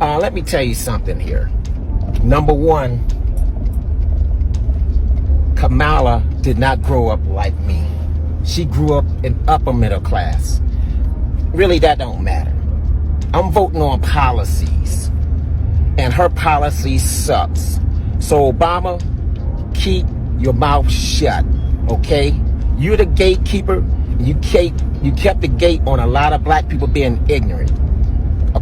Let me tell you something here. Number one, Kamala did not grow up like me. She grew up in upper middle class. Really, that don't matter. I'm voting on policies, and her policy sucks. So Obama, keep your mouth shut, okay? You're the gatekeeper. You kept the gate on a lot of black people being ignorant.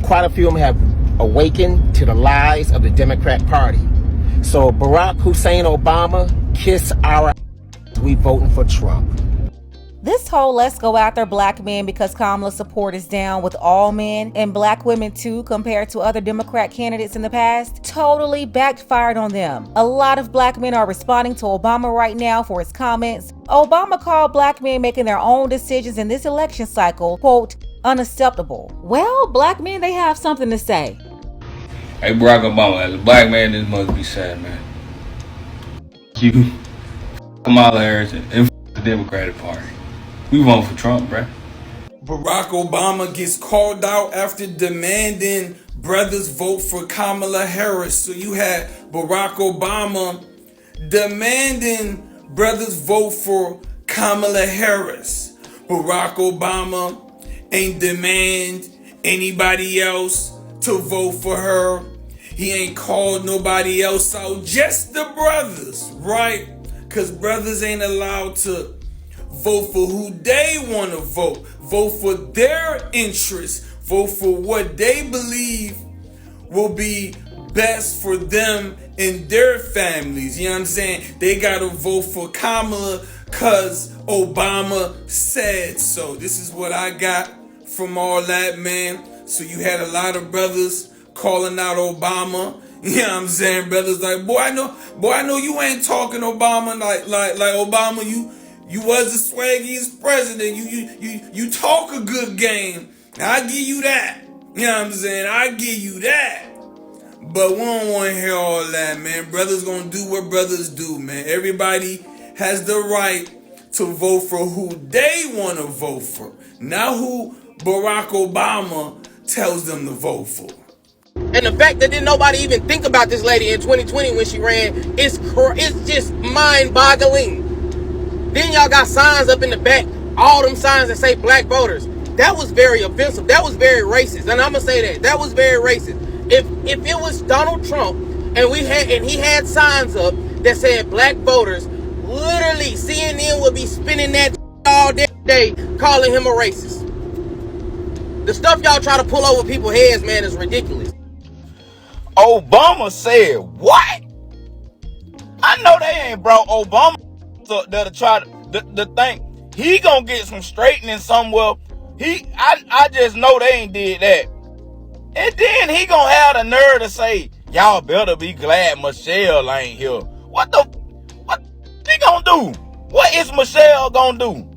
Quite a few of them have awakened to the lies of the Democrat Party. So Barack Hussein Obama, kiss our ass. We voting for Trump. This whole let's go after black men because Kamala's support is down with all men and black women too compared to other Democrat candidates in the past totally backfired on them. A lot of black men are responding to Obama right now for his comments. Obama called black men making their own decisions in this election cycle, quote, unacceptable. Well, black men, they have something to say. Hey, Barack Obama, as a black man, this must be sad, man. You, Kamala Harris, and the Democratic Party. We vote for Trump, bruh. Barack Obama gets called out after demanding brothers vote for Kamala Harris. So you had Barack Obama demanding brothers vote for Kamala Harris. Barack Obama ain't demand anybody else to vote for her. He ain't called nobody else out, just the brothers, right? Because brothers ain't allowed to vote for who they want to vote. Vote for their interests. Vote for what they believe will be best for them and their families. You know what I'm saying? They got to vote for Kamala because Obama said so. This is what I got from all that, man. So you had a lot of brothers calling out Obama. You know what I'm saying? Brothers like, boy, I know you ain't talking Obama like Obama. You was the swaggiest president. You talk a good game. I give you that. You know what I'm saying? I give you that. But we don't want to hear all that, man. Brothers gonna do what brothers do, man. Everybody has the right to vote for who they want to vote for, not who Barack Obama tells them to vote for. And the fact that didn't nobody even think about this lady in 2020 when she ran, it's just mind-boggling. Then y'all got signs up in the back, all them signs that say black voters. That was very offensive. That was very racist. And I'm gonna say that was very racist. If it was Donald Trump and he had signs up that said black voters, literally CNN would be spinning that all day calling him a racist. The stuff y'all try to pull over people's heads, man, is ridiculous. Obama said what? I know they ain't brought Obama to try to think he gonna get some straightening somewhere. I just know they ain't did that. And then he gonna have the nerve to say, y'all better be glad Michelle ain't here. What he gonna do? What is Michelle gonna do?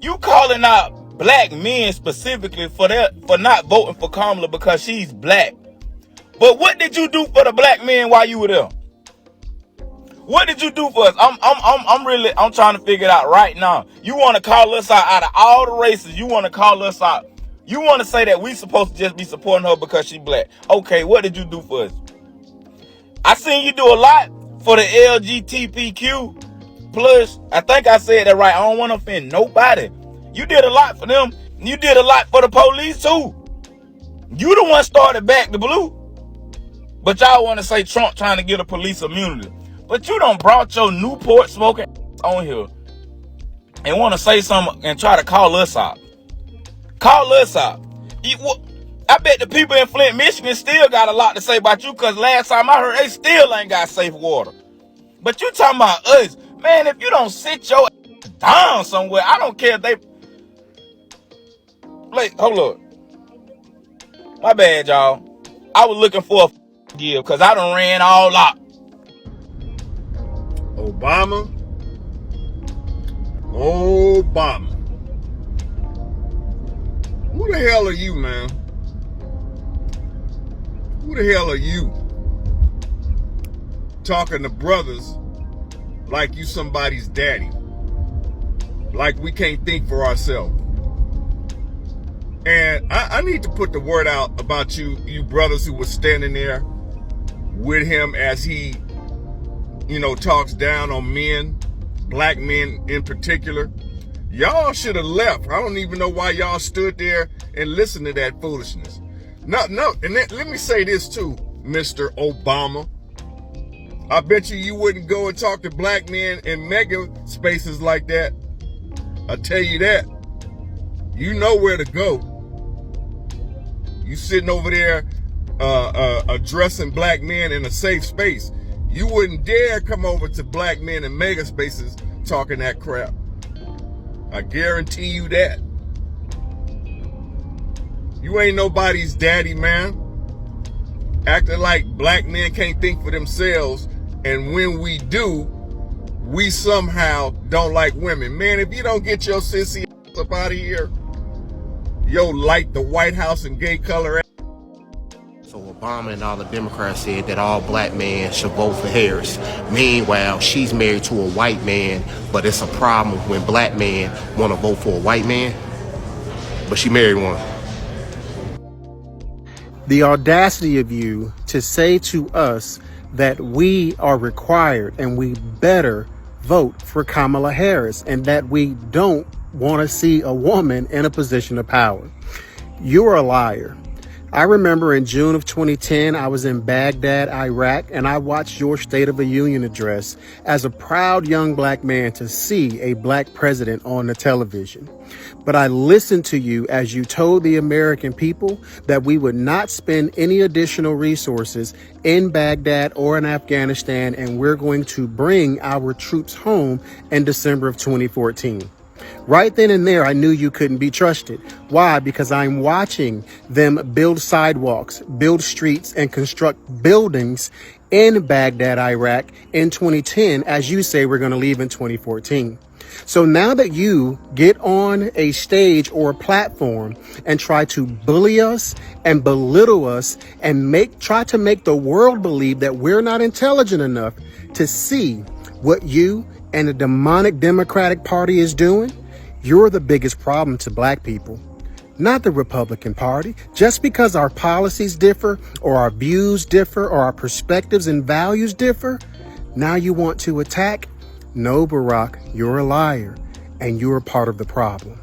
You calling out black men specifically for not voting for Kamala because she's black. But what did you do for the black men while you were there? What did you do for us? I'm trying to figure it out right now. You want to call us out of all the races. You want to call us out. You want to say that we supposed to just be supporting her because she's black. Okay, what did you do for us? I seen you do a lot for the LGBTQ plus. I think I said that right. I don't want to offend nobody. You did a lot for them. You did a lot for the police too. You the one started back the blue. But y'all want to say Trump trying to get a police immunity. But you done brought your Newport smoking on here and want to say something and try to call us out. Call us out. I bet the people in Flint, Michigan still got a lot to say about you because last time I heard they still ain't got safe water. But you talking about us. Man, if you don't sit your ass down somewhere, I don't care if they... Wait, hold up. My bad, y'all. I was looking for a give because I done ran all out. Obama. Who the hell are you, man? Who the hell are you? Talking to brothers like you somebody's daddy. Like we can't think for ourselves. And I need to put the word out about you brothers who were standing there with him as he, talks down on men, black men in particular. Y'all should have left. I don't even know why y'all stood there and listened to that foolishness. No, and let me say this too, Mr. Obama. I bet you wouldn't go and talk to black men in mega spaces like that. I tell you that. You know where to go. You sitting over there addressing black men in a safe space. You wouldn't dare come over to black men in mega spaces talking that crap. I guarantee you that. You ain't nobody's daddy, man. Acting like black men can't think for themselves, and when we do, we somehow don't like women. Man, if you don't get your sissy ass up out of here, yo light the White House and gay color ass. So Obama and all the Democrats said that all black men should vote for Harris. Meanwhile, she's married to a white man, but it's a problem when black men want to vote for a white man, but she married one. The audacity of you to say to us that we are required and we better vote for Kamala Harris and that we don't want to see a woman in a position of power. You're a liar. I remember in June of 2010, I was in Baghdad, Iraq, and I watched your State of the Union address as a proud young black man to see a black president on the television. But I listened to you as you told the American people that we would not spend any additional resources in Baghdad or in Afghanistan, and we're going to bring our troops home in December of 2014. Right then and there, I knew you couldn't be trusted. Why? Because I'm watching them build sidewalks, build streets, and construct buildings in Baghdad, Iraq in 2010, as you say we're going to leave in 2014. So now that you get on a stage or a platform and try to bully us and belittle us and try to make the world believe that we're not intelligent enough to see what you and the demonic Democratic Party is doing, you're the biggest problem to black people, not the Republican Party. Just because our policies differ or our views differ or our perspectives and values differ, now you want to attack? No, Barack, you're a liar and you're a part of the problem.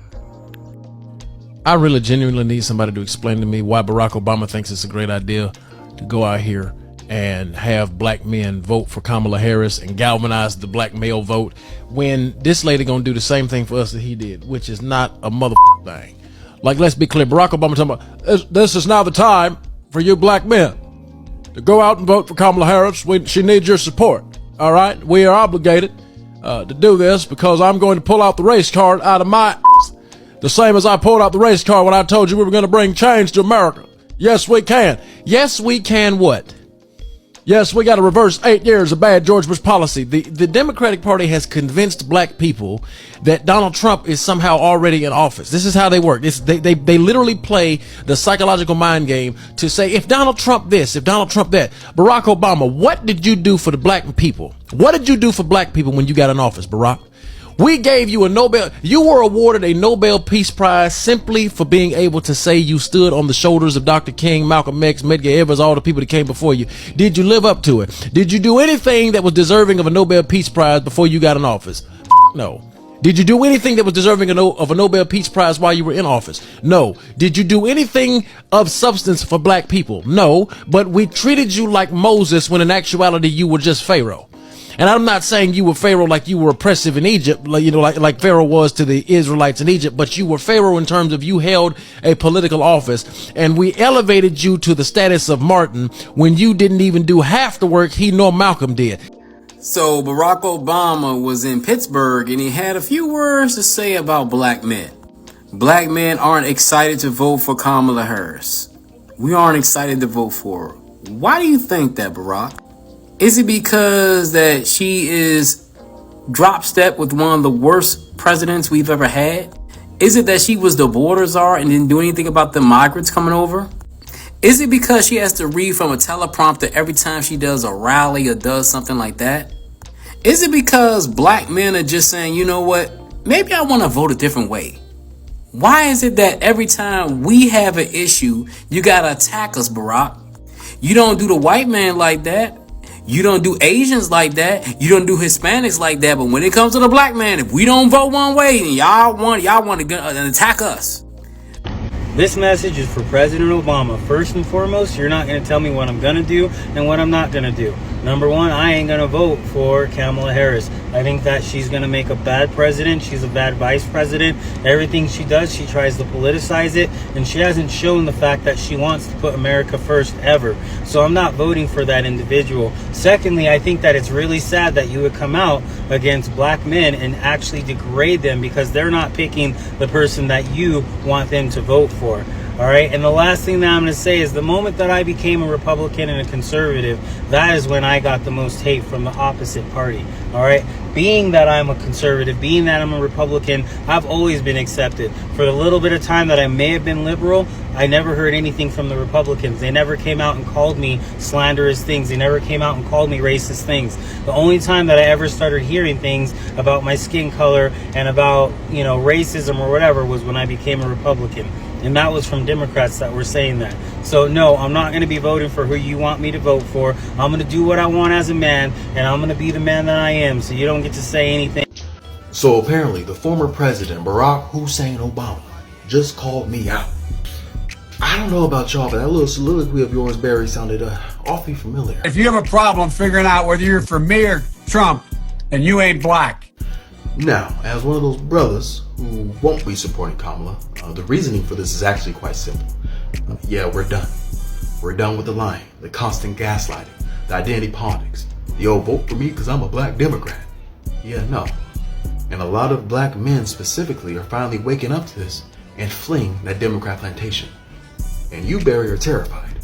I really genuinely need somebody to explain to me why Barack Obama thinks it's a great idea to go out here and have black men vote for Kamala Harris and galvanize the black male vote when this lady gonna do the same thing for us that he did, which is not a motherfucking thing. Like, let's be clear, Barack Obama talking about this is now the time for you black men to go out and vote for Kamala Harris. She needs your support. All right, we are obligated to do this because I'm going to pull out the race card out of my ass, the same as I pulled out the race card when I told you we were going to bring change to America. Yes, we can. Yes, we can. What? Yes, we got to reverse 8 years of bad George Bush policy. The Democratic Party has convinced black people that Donald Trump is somehow already in office. This is how they work. They literally play the psychological mind game to say, if Donald Trump this, if Donald Trump that. Barack Obama, what did you do for the black people? What did you do for black people when you got in office, Barack? We gave you a Nobel. You were awarded a Nobel Peace Prize simply for being able to say you stood on the shoulders of Dr. King, Malcolm X, Medgar Evers, all the people that came before you. Did you live up to it? Did you do anything that was deserving of a Nobel Peace Prize before you got in office? No. Did you do anything that was deserving of a Nobel Peace Prize while you were in office? No. Did you do anything of substance for black people? No. But we treated you like Moses when in actuality you were just Pharaoh. And I'm not saying you were Pharaoh like you were oppressive in Egypt, like Pharaoh was to the Israelites in Egypt, but you were Pharaoh in terms of you held a political office, and we elevated you to the status of Martin when you didn't even do half the work he nor Malcolm did. So Barack Obama was in Pittsburgh and he had a few words to say about black men. Black men aren't excited to vote for Kamala Harris. We aren't excited to vote for her. Why do you think that, Barack? Is it because that she is drop step with one of the worst presidents we've ever had? Is it that she was the border czar and didn't do anything about the migrants coming over? Is it because she has to read from a teleprompter every time she does a rally or does something like that? Is it because black men are just saying, you know what, maybe I want to vote a different way? Why is it that every time we have an issue, you gotta attack us, Barack? You don't do the white man like that. You don't do Asians like that. You don't do Hispanics like that. But when it comes to the black man, if we don't vote one way, then y'all want to attack us. This message is for President Obama. First and foremost, you're not going to tell me what I'm going to do and what I'm not going to do. Number one, I ain't going to vote for Kamala Harris. I think that she's going to make a bad president. She's a bad vice president. Everything she does, she tries to politicize it. And she hasn't shown the fact that she wants to put America first ever. So I'm not voting for that individual. Secondly, I think that it's really sad that you would come out against black men and actually degrade them because they're not picking the person that you want them to vote for. All right. And the last thing that I'm going to say is the moment that I became a Republican and a conservative, that is when I got the most hate from the opposite party. All right. Being that I'm a conservative, being that I'm a Republican, I've always been accepted. For the little bit of time that I may have been liberal, I never heard anything from the Republicans. They never came out and called me slanderous things. They never came out and called me racist things. The only time that I ever started hearing things about my skin color and about, racism or whatever was when I became a Republican. And that was from Democrats that were saying that. So no, I'm not going to be voting for who you want me to vote for. I'm going to do what I want as a man, and I'm going to be the man that I am. So you don't get to say anything. So apparently the former president, Barack Hussein Obama, just called me out. I don't know about y'all, but that little soliloquy of yours, Barry, sounded awfully familiar. If you have a problem figuring out whether you're for me or Trump, then you ain't black. Now, as one of those brothers who won't be supporting Kamala, the reasoning for this is actually quite simple. Yeah, we're done. We're done with the lying, the constant gaslighting, the identity politics. The old vote for me because I'm a black Democrat. Yeah, no. And a lot of black men specifically are finally waking up to this and fleeing that Democrat plantation. And you, Barry, are terrified.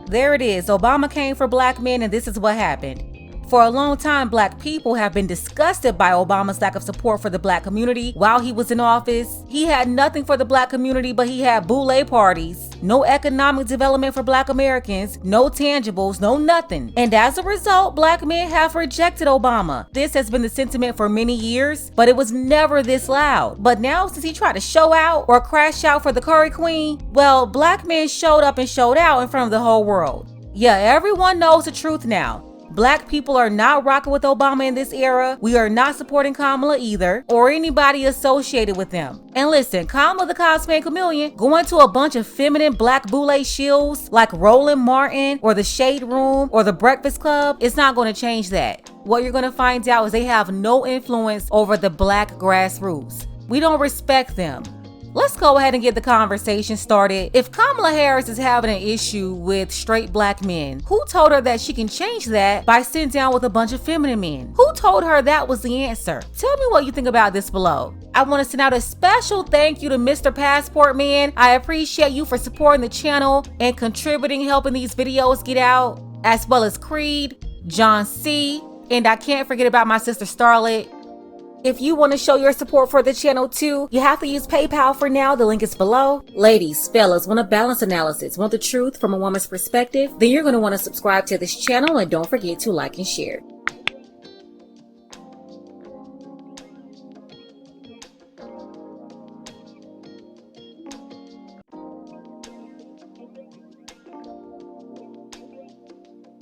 There it is. Obama came for black men, and this is what happened. For a long time, black people have been disgusted by Obama's lack of support for the black community while he was in office. He had nothing for the black community, but he had boule parties, no economic development for black Americans, no tangibles, no nothing. And as a result, black men have rejected Obama. This has been the sentiment for many years, but it was never this loud. But now, since he tried to show out or crash out for the Curry Queen, well, black men showed up and showed out in front of the whole world. Yeah, everyone knows the truth now. Black people are not rocking with Obama in this era. We are not supporting Kamala either, or anybody associated with them. And listen, Kamala the Cosmic Chameleon going to a bunch of feminine black boule shills like Roland Martin or the Shade Room or the Breakfast Club, it's not going to change that. What you're going to find out is they have no influence over the black grassroots. We don't respect them. Let's go ahead and get the conversation started. If Kamala Harris is having an issue with straight black men, who told her that she can change that by sitting down with a bunch of feminine men? Who told her that was the answer? Tell me what you think about this below. I want to send out a special thank you to Mr. Passport Man. I appreciate you for supporting the channel and contributing, helping these videos get out, as well as Creed, John C., and I can't forget about my sister Starlet. If you want to show your support for the channel too, you have to use PayPal for now. The link is below. Ladies, fellas, want a balanced analysis, want the truth from a woman's perspective? Then you're going to want to subscribe to this channel and don't forget to like and share.